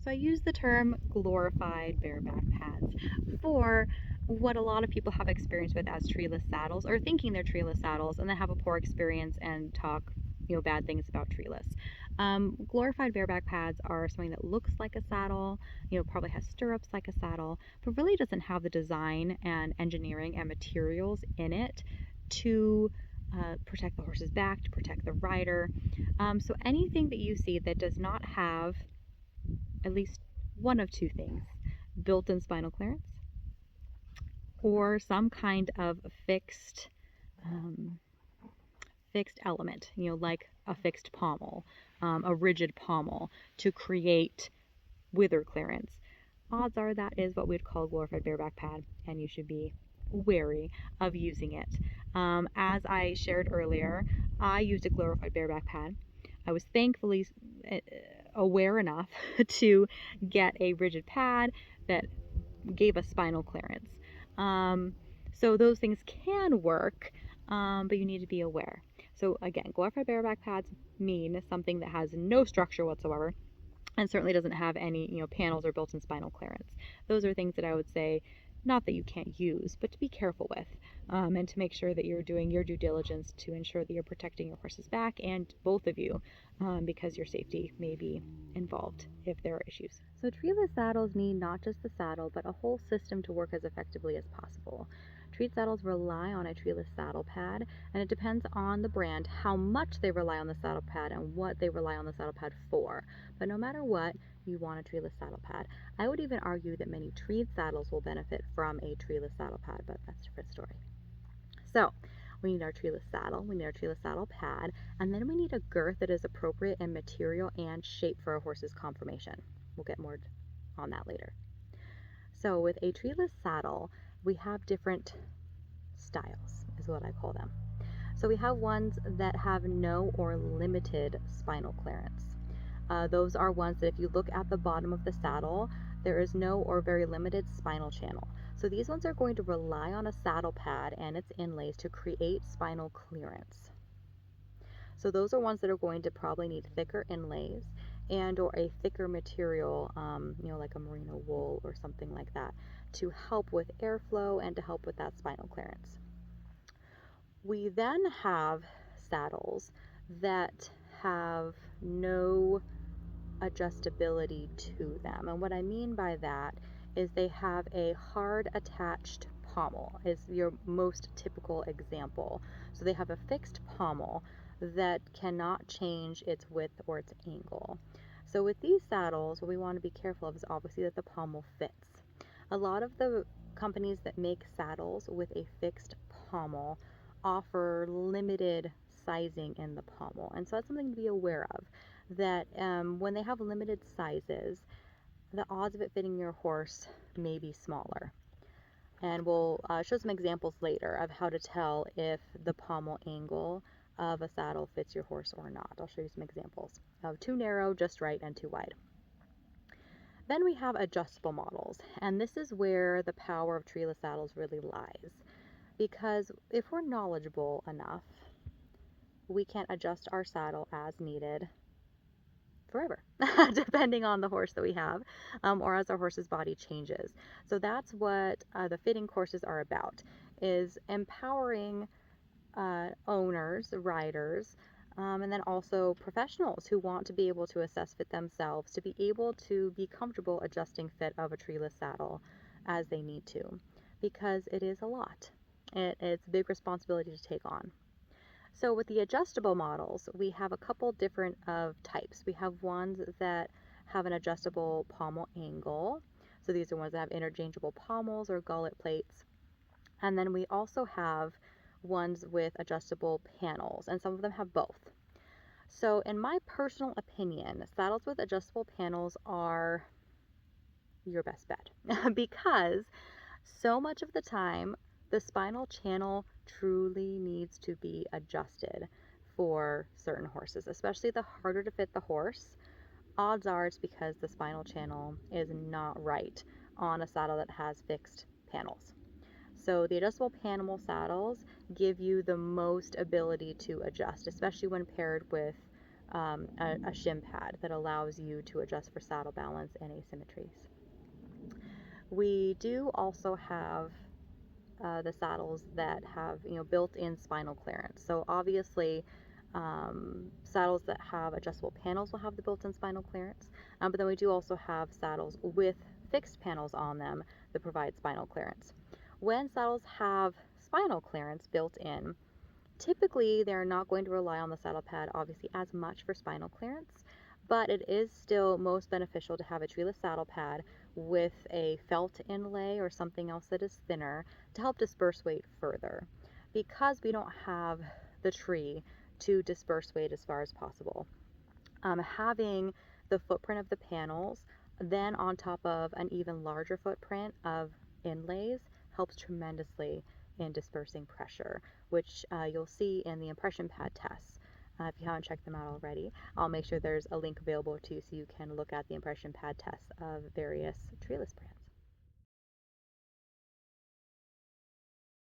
So I use the term glorified bareback pads for what a lot of people have experience with as treeless saddles, or thinking they're treeless saddles and then have a poor experience and talk bad things about treeless. Glorified bareback pads are something that looks like a saddle, probably has stirrups like a saddle, but really doesn't have the design and engineering and materials in it to protect the horse's back, to protect the rider. So anything that you see that does not have at least one of two things: built-in spinal clearance or some kind of um, fixed element, like a fixed pommel, a rigid pommel to create wither clearance. Odds are that is what we'd call a glorified bareback pad, and you should be wary of using it. As I shared earlier, I used a glorified bareback pad. I was thankfully aware enough to get a rigid pad that gave us spinal clearance. So those things can work, but you need to be aware. So again, glorified bareback pads mean something that has no structure whatsoever and certainly doesn't have any panels or built-in spinal clearance. Those are things that I would say, not that you can't use, but to be careful with, and to make sure that you're doing your due diligence to ensure that you're protecting your horse's back and both of you, because your safety may be involved if there are issues. So treeless saddles need not just the saddle, but a whole system to work as effectively as possible. Treat saddles rely on a treeless saddle pad, and it depends on the brand how much they rely on the saddle pad and what they rely on the saddle pad for. But no matter what, you want a treeless saddle pad. I would even argue that many treed saddles will benefit from a treeless saddle pad, but that's a different story. So we need our treeless saddle, we need our treeless saddle pad, and then we need a girth that is appropriate in material and shape for a horse's conformation. We'll get more on that later. So with a treeless saddle, we have different styles, is what I call them. So we have ones that have no or limited spinal clearance. Those are ones that if you look at the bottom of the saddle, there is no or very limited spinal channel. So these ones are going to rely on a saddle pad and its inlays to create spinal clearance. So those are ones that are going to probably need thicker inlays and or a thicker material, like a merino wool or something like that, to help with airflow and to help with that spinal clearance. We then have saddles that have no adjustability to them. And what I mean by that is they have a hard attached pommel is your most typical example. So they have a fixed pommel that cannot change its width or its angle. So with these saddles, what we want to be careful of is obviously that the pommel fits. A lot of the companies that make saddles with a fixed pommel offer limited sizing in the pommel, and so that's something to be aware of, that when they have limited sizes, the odds of it fitting your horse may be smaller. And we'll show some examples later of how to tell if the pommel angle of a saddle fits your horse or not. I'll show you some examples of too narrow, just right, and too wide. Then we have adjustable models, and this is where the power of treeless saddles really lies, because if we're knowledgeable enough, we can adjust our saddle as needed forever, depending on the horse that we have, or as our horse's body changes. So that's what the fitting courses are about, is empowering owners, riders, and then also professionals who want to be able to assess fit themselves, to be able to be comfortable adjusting fit of a treeless saddle as they need to, because it is a lot. It's a big responsibility to take on. So with the adjustable models, we have a couple different of types. We have ones that have an adjustable pommel angle. So these are ones that have interchangeable pommels or gullet plates. And then we also have ones with adjustable panels, and some of them have both. So in my personal opinion, saddles with adjustable panels are your best bet because so much of the time the spinal channel truly needs to be adjusted for certain horses, especially the harder to fit the horse. Odds are it's because the spinal channel is not right on a saddle that has fixed panels. So the adjustable panel saddles give you the most ability to adjust, especially when paired with a shim pad that allows you to adjust for saddle balance and asymmetries. We do also have the saddles that have built-in spinal clearance. So obviously, saddles that have adjustable panels will have the built-in spinal clearance, but then we do also have saddles with fixed panels on them that provide spinal clearance. When saddles have spinal clearance built in, typically they're not going to rely on the saddle pad obviously as much for spinal clearance, but it is still most beneficial to have a treeless saddle pad with a felt inlay or something else that is thinner to help disperse weight further, because we don't have the tree to disperse weight as far as possible. Having the footprint of the panels then on top of an even larger footprint of inlays helps tremendously in dispersing pressure, which you'll see in the impression pad tests. If you haven't checked them out already, I'll make sure there's a link available to you so you can look at the impression pad tests of various treeless brands.